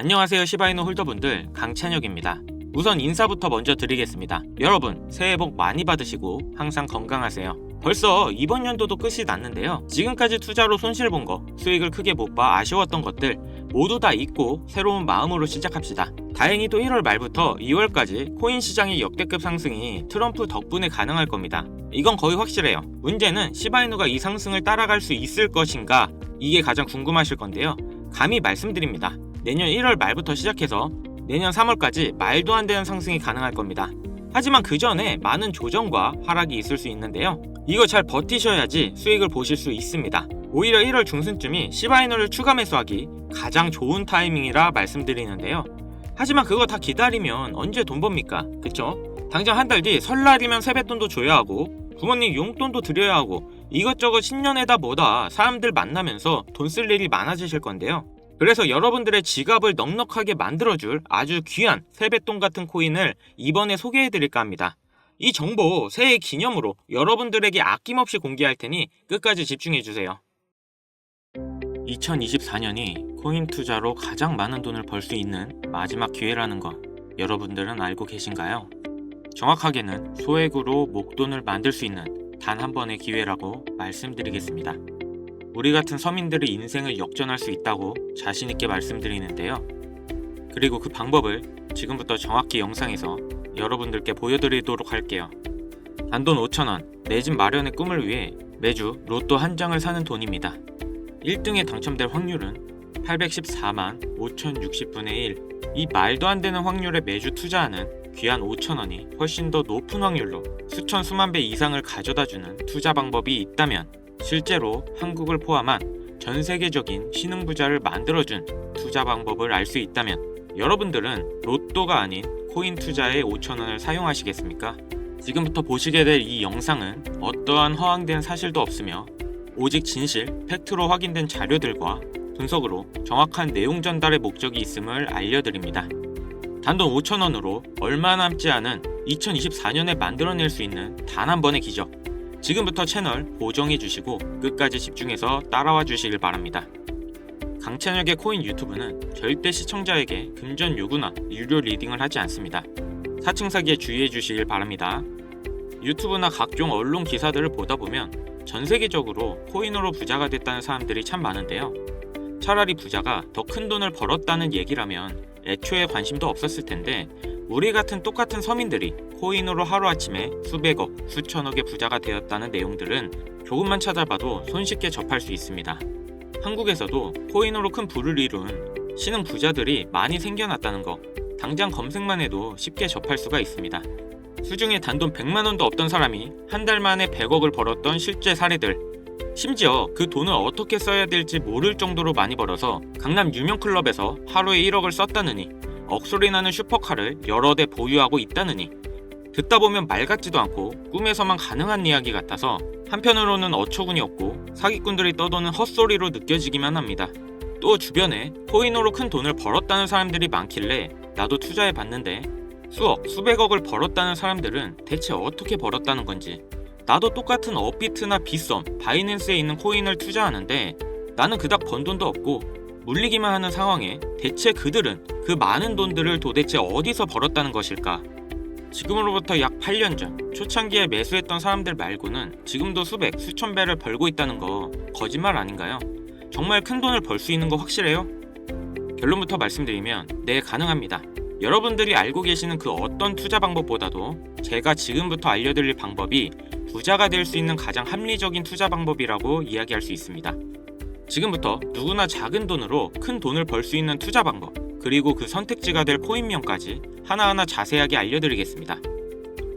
안녕하세요 시바이노 홀더분들, 강찬혁입니다. 우선 인사부터 먼저 드리겠습니다. 여러분 새해 복 많이 받으시고 항상 건강하세요. 벌써 이번 연도도 끝이 났는데요. 지금까지 투자로 손실 본 거, 수익을 크게 못 봐 아쉬웠던 것들 모두 다 잊고 새로운 마음으로 시작합시다. 다행히도 1월 말부터 2월까지 코인 시장의 역대급 상승이 트럼프 덕분에 가능할 겁니다. 이건 거의 확실해요. 문제는 시바이노가 이 상승을 따라갈 수 있을 것인가, 이게 가장 궁금하실 건데요. 감히 말씀드립니다. 내년 1월 말부터 시작해서 내년 3월까지 말도 안 되는 상승이 가능할 겁니다. 하지만 그 전에 많은 조정과 하락이 있을 수 있는데요. 이거 잘 버티셔야지 수익을 보실 수 있습니다. 오히려 1월 중순쯤이 시바이노를 추가 매수하기 가장 좋은 타이밍이라 말씀드리는데요. 하지만 그거 다 기다리면 언제 돈 법니까? 그쵸? 당장 한 달 뒤 설날이면 세뱃돈도 줘야 하고 부모님 용돈도 드려야 하고 이것저것 신년에다 뭐다 사람들 만나면서 돈 쓸 일이 많아지실 건데요. 그래서 여러분들의 지갑을 넉넉하게 만들어줄 아주 귀한 세뱃돈 같은 코인을 이번에 소개해드릴까 합니다. 이 정보 새해 기념으로 여러분들에게 아낌없이 공개할 테니 끝까지 집중해주세요. 2024년이 코인 투자로 가장 많은 돈을 벌 수 있는 마지막 기회라는 거 여러분들은 알고 계신가요? 정확하게는 소액으로 목돈을 만들 수 있는 단 한 번의 기회라고 말씀드리겠습니다. 우리 같은 서민들의 인생을 역전할 수 있다고 자신있게 말씀드리는데요. 그리고 그 방법을 지금부터 정확히 영상에서 여러분들께 보여드리도록 할게요. 단돈 5,000원, 내 집 마련의 꿈을 위해 매주 로또 한 장을 사는 돈입니다. 1등에 당첨될 확률은 814만 5060분의 1. 이 말도 안 되는 확률에 매주 투자하는 귀한 5,000원이 훨씬 더 높은 확률로 수천 수만 배 이상을 가져다주는 투자 방법이 있다면, 실제로 한국을 포함한 전 세계적인 신흥부자를 만들어준 투자 방법을 알 수 있다면 여러분들은 로또가 아닌 코인 투자에 5,000원을 사용하시겠습니까? 지금부터 보시게 될 이 영상은 어떠한 허황된 사실도 없으며 오직 진실, 팩트로 확인된 자료들과 분석으로 정확한 내용 전달의 목적이 있음을 알려드립니다. 단돈 5,000원으로 얼마 남지 않은 2024년에 만들어낼 수 있는 단 한 번의 기적. 지금부터 채널 고정해주시고 끝까지 집중해서 따라와 주시길 바랍니다. 강찬혁의 코인 유튜브는 절대 시청자에게 금전 요구나 유료 리딩을 하지 않습니다. 사칭 사기에 주의해 주시길 바랍니다. 유튜브나 각종 언론 기사들을 보다 보면 전 세계적으로 코인으로 부자가 됐다는 사람들이 참 많은데요. 차라리 부자가 더 큰 돈을 벌었다는 얘기라면 애초에 관심도 없었을 텐데, 우리 같은 똑같은 서민들이 코인으로 하루아침에 수백억, 수천억의 부자가 되었다는 내용들은 조금만 찾아봐도 손쉽게 접할 수 있습니다. 한국에서도 코인으로 큰 부를 이룬 신흥 부자들이 많이 생겨났다는 거 당장 검색만 해도 쉽게 접할 수가 있습니다. 수중에 단돈 100만원도 없던 사람이 한 달 만에 100억을 벌었던 실제 사례들, 심지어 그 돈을 어떻게 써야 될지 모를 정도로 많이 벌어서 강남 유명 클럽에서 하루에 1억을 썼다느니, 억소리 나는 슈퍼카를 여러 대 보유하고 있다느니, 듣다 보면 말 같지도 않고 꿈에서만 가능한 이야기 같아서 한편으로는 어처구니 없고 사기꾼들이 떠도는 헛소리로 느껴지기만 합니다. 또 주변에 코인으로 큰 돈을 벌었다는 사람들이 많길래 나도 투자해봤는데 수억, 수백억을 벌었다는 사람들은 대체 어떻게 벌었다는 건지, 나도 똑같은 업비트나 빗썸, 바이낸스에 있는 코인을 투자하는데 나는 그닥 번 돈도 없고 물리기만 하는 상황에 대체 그들은 그 많은 돈들을 도대체 어디서 벌었다는 것일까? 지금으로부터 약 8년 전 초창기에 매수했던 사람들 말고는 지금도 수백, 수천 배를 벌고 있다는 거 거짓말 아닌가요? 정말 큰 돈을 벌 수 있는 거 확실해요? 결론부터 말씀드리면 네, 가능합니다. 여러분들이 알고 계시는 그 어떤 투자 방법보다도 제가 지금부터 알려드릴 방법이 부자가 될 수 있는 가장 합리적인 투자 방법이라고 이야기할 수 있습니다. 지금부터 누구나 작은 돈으로 큰 돈을 벌 수 있는 투자 방법, 그리고 그 선택지가 될 코인명까지 하나하나 자세하게 알려드리겠습니다.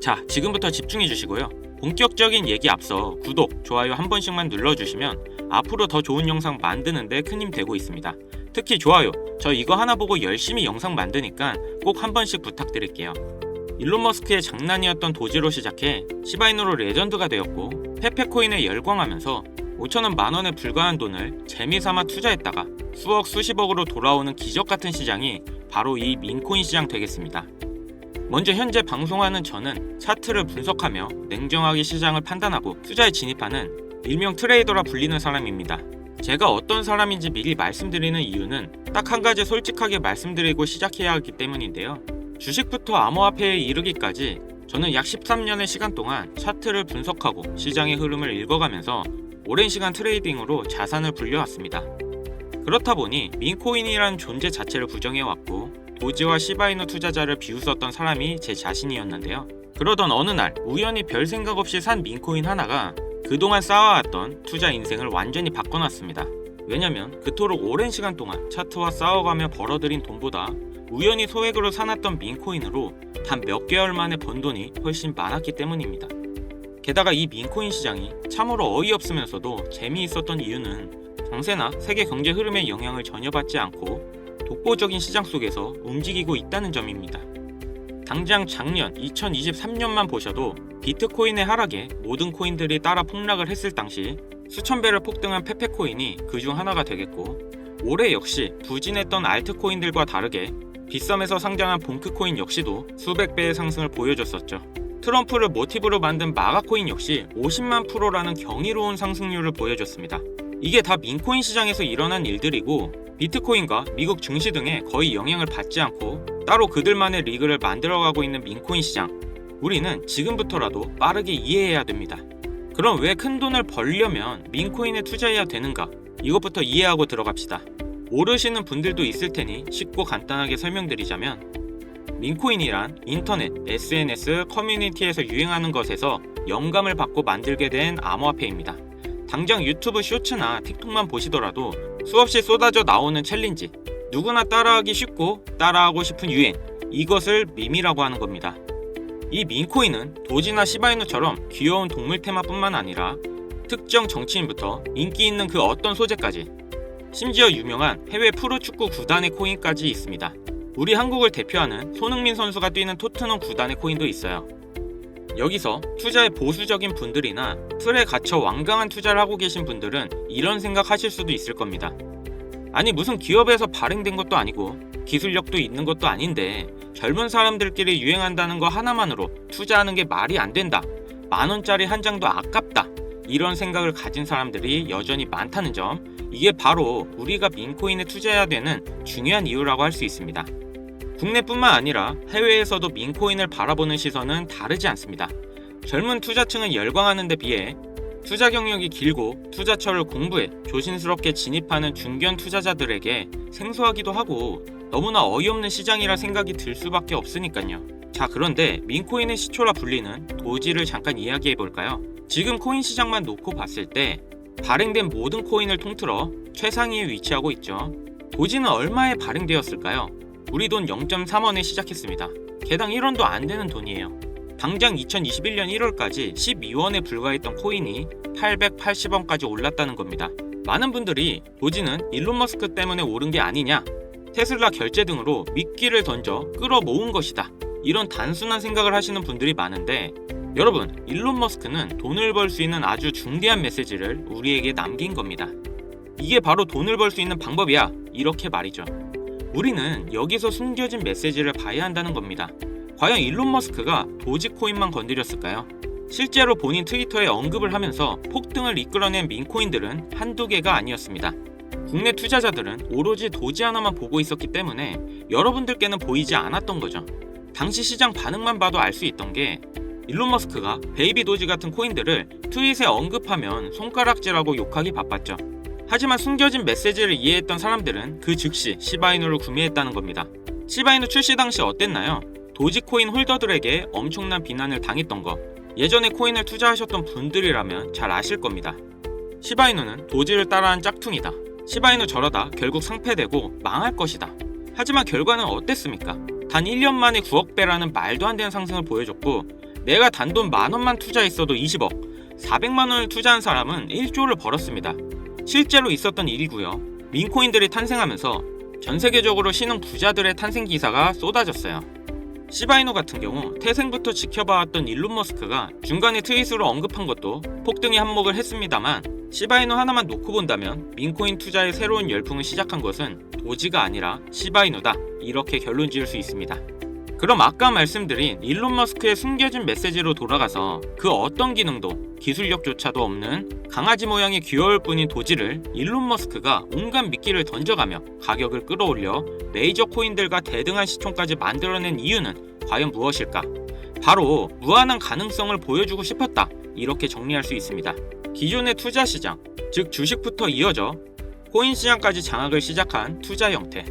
자, 지금부터 집중해 주시고요. 본격적인 얘기 앞서 구독, 좋아요 한 번씩만 눌러주시면 앞으로 더 좋은 영상 만드는데 큰 힘 되고 있습니다. 특히 좋아요, 저 이거 하나 보고 열심히 영상 만드니까 꼭 한 번씩 부탁드릴게요. 일론 머스크의 장난이었던 도지로 시작해 시바이노로 레전드가 되었고, 페페코인에 열광하면서 5,000원 만원에 불과한 돈을 재미삼아 투자했다가 수억 수십억으로 돌아오는 기적같은 시장이 바로 이 민코인 시장 되겠습니다. 먼저 현재 방송하는 저는 차트를 분석하며 냉정하게 시장을 판단하고 투자에 진입하는 일명 트레이더라 불리는 사람입니다. 제가 어떤 사람인지 미리 말씀드리는 이유는 딱 한 가지 솔직하게 말씀드리고 시작해야 하기 때문인데요. 주식부터 암호화폐에 이르기까지 저는 약 13년의 시간 동안 차트를 분석하고 시장의 흐름을 읽어가면서 오랜 시간 트레이딩으로 자산을 불려왔습니다. 그렇다 보니 민코인이란 존재 자체를 부정해왔고 도지와 시바이누 투자자를 비웃었던 사람이 제 자신이었는데요. 그러던 어느 날 우연히 별 생각 없이 산 민코인 하나가 그동안 쌓아왔던 투자 인생을 완전히 바꿔놨습니다. 왜냐면 그토록 오랜 시간 동안 차트와 싸워가며 벌어들인 돈보다 우연히 소액으로 사놨던 민코인으로 단 몇 개월 만에 번 돈이 훨씬 많았기 때문입니다. 게다가 이 민코인 시장이 참으로 어이없으면서도 재미있었던 이유는 정세나 세계 경제 흐름의 영향을 전혀 받지 않고 독보적인 시장 속에서 움직이고 있다는 점입니다. 당장 작년 2023년만 보셔도 비트코인의 하락에 모든 코인들이 따라 폭락을 했을 당시 수천 배를 폭등한 페페코인이 그중 하나가 되겠고, 올해 역시 부진했던 알트코인들과 다르게 빗썸에서 상장한 봉크코인 역시도 수백 배의 상승을 보여줬었죠. 트럼프를 모티브로 만든 마가코인 역시 50만 %라는 경이로운 상승률을 보여줬습니다. 이게 다 민코인 시장에서 일어난 일들이고 비트코인과 미국 증시 등에 거의 영향을 받지 않고 따로 그들만의 리그를 만들어가고 있는 민코인 시장, 우리는 지금부터라도 빠르게 이해해야 됩니다. 그럼 왜 큰 돈을 벌려면 민코인에 투자해야 되는가? 이것부터 이해하고 들어갑시다. 모르시는 분들도 있을 테니 쉽고 간단하게 설명드리자면, 민코인이란 인터넷, SNS, 커뮤니티에서 유행하는 것에서 영감을 받고 만들게 된 암호화폐입니다. 당장 유튜브 쇼츠나 틱톡만 보시더라도 수없이 쏟아져 나오는 챌린지, 누구나 따라하기 쉽고 따라하고 싶은 유행, 이것을 밈이라고 하는 겁니다. 이 민코인은 도지나 시바이누처럼 귀여운 동물 테마뿐만 아니라 특정 정치인부터 인기 있는 그 어떤 소재까지, 심지어 유명한 해외 프로축구 구단의 코인까지 있습니다. 우리 한국을 대표하는 손흥민 선수가 뛰는 토트넘 구단의 코인도 있어요. 여기서 투자에 보수적인 분들이나 틀에 갇혀 완강한 투자를 하고 계신 분들은 이런 생각하실 수도 있을 겁니다. 아니, 무슨 기업에서 발행된 것도 아니고 기술력도 있는 것도 아닌데 젊은 사람들끼리 유행한다는 거 하나만으로 투자하는 게 말이 안 된다, 10,000원짜리 한 장도 아깝다, 이런 생각을 가진 사람들이 여전히 많다는 점, 이게 바로 우리가 민코인에 투자해야 되는 중요한 이유라고 할 수 있습니다. 국내뿐만 아니라 해외에서도 민코인을 바라보는 시선은 다르지 않습니다. 젊은 투자층을 열광하는 데 비해 투자 경력이 길고 투자처를 공부해 조심스럽게 진입하는 중견 투자자들에게 생소하기도 하고 너무나 어이없는 시장이라 생각이 들 수밖에 없으니까요. 자, 그런데 민코인의 시초라 불리는 도지를 잠깐 이야기해볼까요? 지금 코인 시장만 놓고 봤을 때 발행된 모든 코인을 통틀어 최상위에 위치하고 있죠. 도지는 얼마에 발행되었을까요? 우리 돈 0.3원에 시작했습니다. 개당 1원도 안 되는 돈이에요. 당장 2021년 1월까지 12원에 불과했던 코인이 880원까지 올랐다는 겁니다. 많은 분들이 도지는 일론 머스크 때문에 오른 게 아니냐, 테슬라 결제 등으로 미끼를 던져 끌어모은 것이다, 이런 단순한 생각을 하시는 분들이 많은데, 여러분, 일론 머스크는 돈을 벌 수 있는 아주 중대한 메시지를 우리에게 남긴 겁니다. 이게 바로 돈을 벌 수 있는 방법이야, 이렇게 말이죠. 우리는 여기서 숨겨진 메시지를 봐야 한다는 겁니다. 과연 일론 머스크가 도지코인만 건드렸을까요? 실제로 본인 트위터에 언급을 하면서 폭등을 이끌어낸 민코인들은 한두 개가 아니었습니다. 국내 투자자들은 오로지 도지 하나만 보고 있었기 때문에 여러분들께는 보이지 않았던 거죠. 당시 시장 반응만 봐도 알 수 있던 게, 일론 머스크가 베이비 도지 같은 코인들을 트윗에 언급하면 손가락질하고 욕하기 바빴죠. 하지만 숨겨진 메시지를 이해했던 사람들은 그 즉시 시바이누를 구매했다는 겁니다. 시바이누 출시 당시 어땠나요? 도지코인 홀더들에게 엄청난 비난을 당했던 거, 예전에 코인을 투자하셨던 분들이라면 잘 아실 겁니다. 시바이누는 도지를 따라한 짝퉁이다, 시바이누 저러다 결국 상폐되고 망할 것이다. 하지만 결과는 어땠습니까? 단 1년 만에 9억 배라는 말도 안 되는 상승을 보여줬고, 내가 단돈 10,000원만 투자했어도 20억, 400만원을 투자한 사람은 1조를 벌었습니다. 실제로 있었던 일이고요. 민코인들이 탄생하면서 전 세계적으로 신흥 부자들의 탄생 기사가 쏟아졌어요. 시바이누 같은 경우 태생부터 지켜봐왔던 일론 머스크가 중간에 트윗으로 언급한 것도 폭등에 한몫을 했습니다만, 시바이누 하나만 놓고 본다면 민코인 투자의 새로운 열풍을 시작한 것은 도지가 아니라 시바이누다, 이렇게 결론 지을 수 있습니다. 그럼 아까 말씀드린 일론 머스크의 숨겨진 메시지로 돌아가서 그 어떤 기능도 기술력조차도 없는 강아지 모양의 귀여울 뿐인 도지를 일론 머스크가 온갖 미끼를 던져가며 가격을 끌어올려 메이저 코인들과 대등한 시총까지 만들어낸 이유는 과연 무엇일까? 바로 무한한 가능성을 보여주고 싶었다, 이렇게 정리할 수 있습니다. 기존의 투자 시장, 즉 주식부터 이어져 코인 시장까지 장악을 시작한 투자 형태.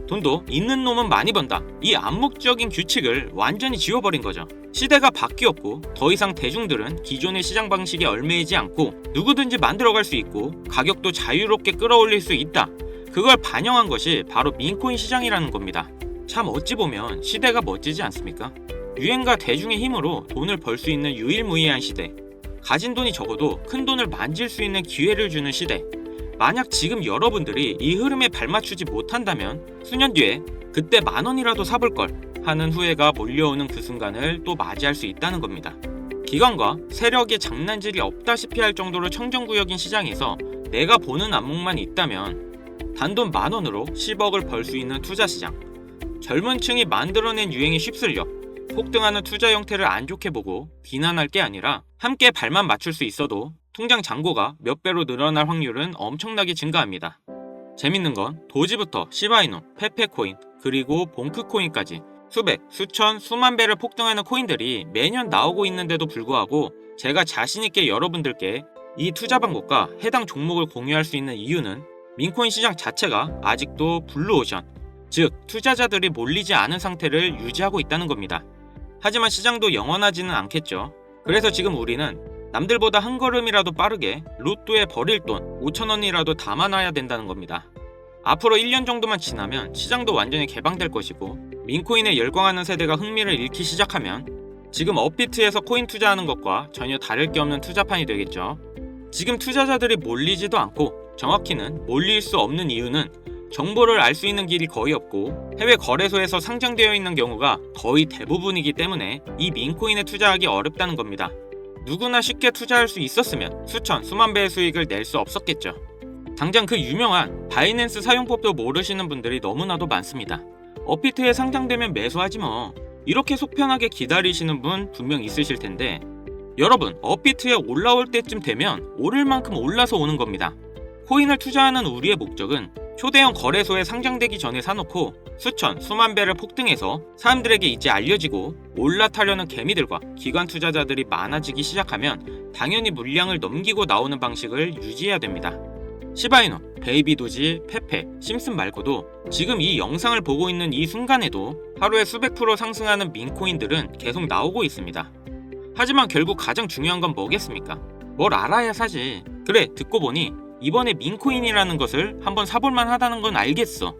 돈도 있는 놈은 많이 번다, 이 암묵적인 규칙을 완전히 지워버린 거죠. 시대가 바뀌었고 더 이상 대중들은 기존의 시장 방식에 얽매이지 않고 누구든지 만들어갈 수 있고 가격도 자유롭게 끌어올릴 수 있다. 그걸 반영한 것이 바로 민코인 시장이라는 겁니다. 참 어찌 보면 시대가 멋지지 않습니까? 유행과 대중의 힘으로 돈을 벌 수 있는 유일무이한 시대. 가진 돈이 적어도 큰 돈을 만질 수 있는 기회를 주는 시대. 만약 지금 여러분들이 이 흐름에 발맞추지 못한다면 수년 뒤에 그때 10,000원이라도 사볼걸 하는 후회가 몰려오는 그 순간을 또 맞이할 수 있다는 겁니다. 기관과 세력의 장난질이 없다시피 할 정도로 청정구역인 시장에서 내가 보는 안목만 있다면 단돈 10,000원으로 10억을 벌 수 있는 투자시장. 젊은 층이 만들어낸 유행에 휩쓸려 폭등하는 투자 형태를 안 좋게 보고 비난할 게 아니라 함께 발만 맞출 수 있어도 통장 잔고가 몇 배로 늘어날 확률은 엄청나게 증가합니다. 재밌는 건 도지부터 시바이노, 페페코인, 그리고 봉크코인까지 수백, 수천, 수만 배를 폭등하는 코인들이 매년 나오고 있는데도 불구하고 제가 자신있게 여러분들께 이 투자 방법과 해당 종목을 공유할 수 있는 이유는 민코인 시장 자체가 아직도 블루오션, 즉 투자자들이 몰리지 않은 상태를 유지하고 있다는 겁니다. 하지만 시장도 영원하지는 않겠죠. 그래서 지금 우리는 남들보다 한 걸음이라도 빠르게 로또에 버릴 돈 5,000원이라도 담아놔야 된다는 겁니다. 앞으로 1년 정도만 지나면 시장도 완전히 개방될 것이고 민코인에 열광하는 세대가 흥미를 잃기 시작하면 지금 업비트에서 코인 투자하는 것과 전혀 다를 게 없는 투자판이 되겠죠. 지금 투자자들이 몰리지도 않고 정확히는 몰릴 수 없는 이유는 정보를 알 수 있는 길이 거의 없고 해외 거래소에서 상장되어 있는 경우가 거의 대부분이기 때문에 이 민코인에 투자하기 어렵다는 겁니다. 누구나 쉽게 투자할 수 있었으면 수천, 수만 배의 수익을 낼 수 없었겠죠. 당장 그 유명한 바이낸스 사용법도 모르시는 분들이 너무나도 많습니다. 업비트에 상장되면 매수하지 뭐, 이렇게 속편하게 기다리시는 분 분명 있으실 텐데 여러분, 업비트에 올라올 때쯤 되면 오를 만큼 올라서 오는 겁니다. 코인을 투자하는 우리의 목적은 초대형 거래소에 상장되기 전에 사놓고 수천, 수만 배를 폭등해서 사람들에게 이제 알려지고 올라타려는 개미들과 기관 투자자들이 많아지기 시작하면 당연히 물량을 넘기고 나오는 방식을 유지해야 됩니다. 시바이노, 베이비도지, 페페, 심슨 말고도 지금 이 영상을 보고 있는 이 순간에도 하루에 수백 프로 상승하는 민코인들은 계속 나오고 있습니다. 하지만 결국 가장 중요한 건 뭐겠습니까? 뭘 알아야 사지. 그래, 듣고 보니 이번에 민코인이라는 것을 한번 사볼만 하다는 건 알겠어.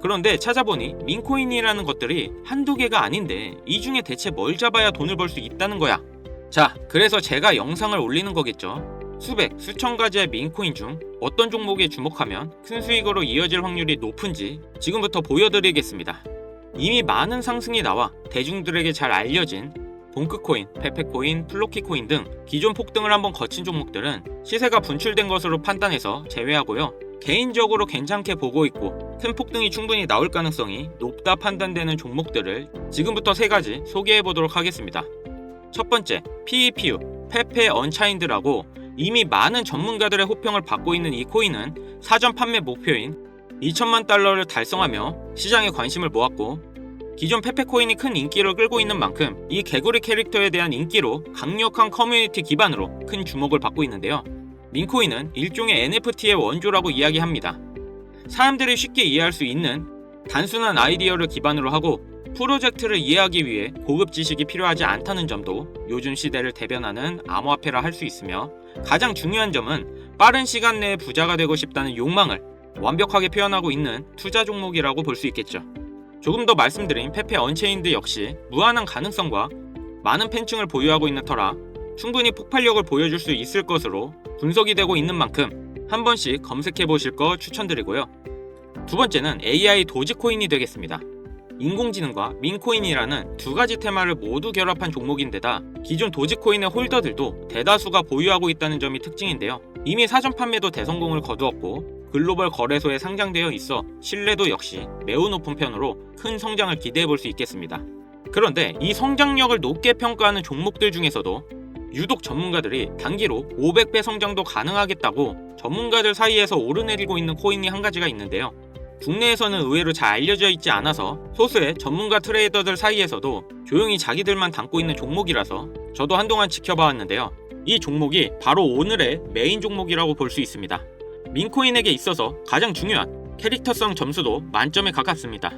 그런데 찾아보니 민코인이라는 것들이 한두 개가 아닌데 이 중에 대체 뭘 잡아야 돈을 벌 수 있다는 거야. 자, 그래서 제가 영상을 올리는 거겠죠. 수백, 수천 가지의 민코인 중 어떤 종목에 주목하면 큰 수익으로 이어질 확률이 높은지 지금부터 보여드리겠습니다. 이미 많은 상승이 나와 대중들에게 잘 알려진 봉크코인, 페페코인, 플로키코인 등 기존 폭등을 한번 거친 종목들은 시세가 분출된 것으로 판단해서 제외하고요. 개인적으로 괜찮게 보고 있고 큰 폭등이 충분히 나올 가능성이 높다 판단되는 종목들을 지금부터 3가지 소개해보도록 하겠습니다. 첫 번째, PEPU, 페페 언차인드라고 이미 많은 전문가들의 호평을 받고 있는 이 코인은 사전 판매 목표인 2천만 달러를 달성하며 시장에 관심을 모았고 기존 페페코인이 큰 인기를 끌고 있는 만큼 이 개구리 캐릭터에 대한 인기로 강력한 커뮤니티 기반으로 큰 주목을 받고 있는데요. 민코인은 일종의 NFT의 원조라고 이야기합니다. 사람들이 쉽게 이해할 수 있는 단순한 아이디어를 기반으로 하고 프로젝트를 이해하기 위해 고급 지식이 필요하지 않다는 점도 요즘 시대를 대변하는 암호화폐라 할 수 있으며 가장 중요한 점은 빠른 시간 내에 부자가 되고 싶다는 욕망을 완벽하게 표현하고 있는 투자 종목이라고 볼 수 있겠죠. 조금 더 말씀드린 페페 언체인드 역시 무한한 가능성과 많은 팬층을 보유하고 있는 터라 충분히 폭발력을 보여줄 수 있을 것으로 분석이 되고 있는 만큼 한 번씩 검색해 보실 거 추천드리고요. 두 번째는 AI 도지코인이 되겠습니다. 인공지능과 민코인이라는 2가지 테마를 모두 결합한 종목인데다 기존 도지코인의 홀더들도 대다수가 보유하고 있다는 점이 특징인데요. 이미 사전 판매도 대성공을 거두었고 글로벌 거래소에 상장되어 있어 신뢰도 역시 매우 높은 편으로 큰 성장을 기대해 볼 수 있겠습니다. 그런데 이 성장력을 높게 평가하는 종목들 중에서도 유독 전문가들이 단기로 500배 성장도 가능하겠다고 전문가들 사이에서 오르내리고 있는 코인이 한 가지가 있는데요. 국내에서는 의외로 잘 알려져 있지 않아서 소수의 전문가 트레이더들 사이에서도 조용히 자기들만 담고 있는 종목이라서 저도 한동안 지켜봐왔는데요. 이 종목이 바로 오늘의 메인 종목이라고 볼 수 있습니다. 민코인에게 있어서 가장 중요한 캐릭터성 점수도 만점에 가깝습니다.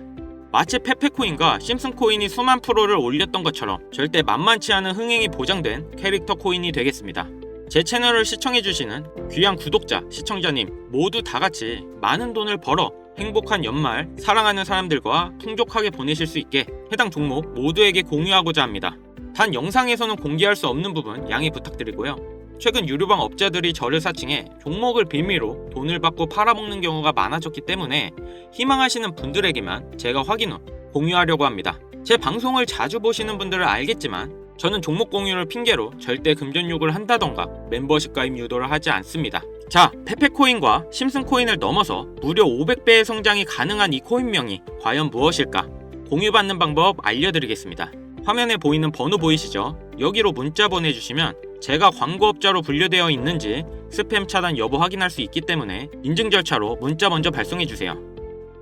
마치 페페코인과 심슨코인이 수만 프로를 올렸던 것처럼 절대 만만치 않은 흥행이 보장된 캐릭터 코인이 되겠습니다. 제 채널을 시청해주시는 귀한 구독자, 시청자님 모두 다같이 많은 돈을 벌어 행복한 연말 사랑하는 사람들과 풍족하게 보내실 수 있게 해당 종목 모두에게 공유하고자 합니다. 단 영상에서는 공개할 수 없는 부분 양해 부탁드리고요. 최근 유료방 업자들이 저를 사칭해 종목을 빌미로 돈을 받고 팔아먹는 경우가 많아졌기 때문에 희망하시는 분들에게만 제가 확인 후 공유하려고 합니다. 제 방송을 자주 보시는 분들은 알겠지만 저는 종목 공유를 핑계로 절대 금전 욕을 한다던가 멤버십 가입 유도를 하지 않습니다. 자, 페페코인과 심슨코인을 넘어서 무려 500배의 성장이 가능한 이 코인명이 과연 무엇일까? 공유받는 방법 알려드리겠습니다. 화면에 보이는 번호 보이시죠? 여기로 문자 보내주시면 제가 광고업자로 분류되어 있는지 스팸 차단 여부 확인할 수 있기 때문에 인증 절차로 문자 먼저 발송해주세요.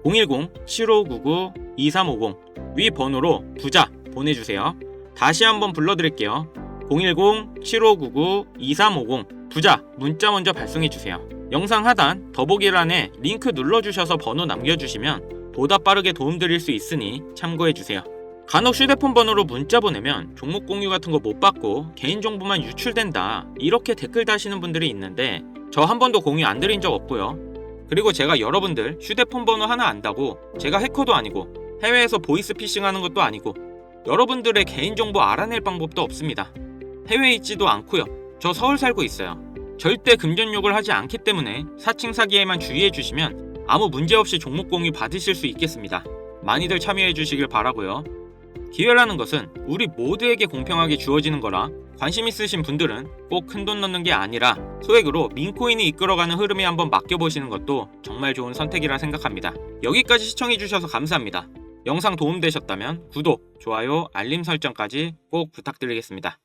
010-7599-2350 위 번호로 부자 보내주세요. 다시 한번 불러드릴게요. 010-7599-2350 부자 문자 먼저 발송해주세요. 영상 하단 더보기란에 링크 눌러주셔서 번호 남겨주시면 보다 빠르게 도움드릴 수 있으니 참고해주세요. 간혹 휴대폰 번호로 문자 보내면 종목 공유 같은 거 못 받고 개인정보만 유출된다 이렇게 댓글 다시는 분들이 있는데 저 한 번도 공유 안 드린 적 없고요. 그리고 제가 여러분들 휴대폰 번호 하나 안다고 제가 해커도 아니고 해외에서 보이스 피싱하는 것도 아니고 여러분들의 개인정보 알아낼 방법도 없습니다. 해외에 있지도 않고요. 저 서울 살고 있어요. 절대 금전 욕을 하지 않기 때문에 사칭 사기에만 주의해 주시면 아무 문제 없이 종목 공유 받으실 수 있겠습니다. 많이들 참여해 주시길 바라고요. 기회라는 것은 우리 모두에게 공평하게 주어지는 거라 관심 있으신 분들은 꼭 큰돈 넣는 게 아니라 소액으로 민코인이 이끌어가는 흐름에 한번 맡겨보시는 것도 정말 좋은 선택이라 생각합니다. 여기까지 시청해주셔서 감사합니다. 영상 도움되셨다면 구독, 좋아요, 알림 설정까지 꼭 부탁드리겠습니다.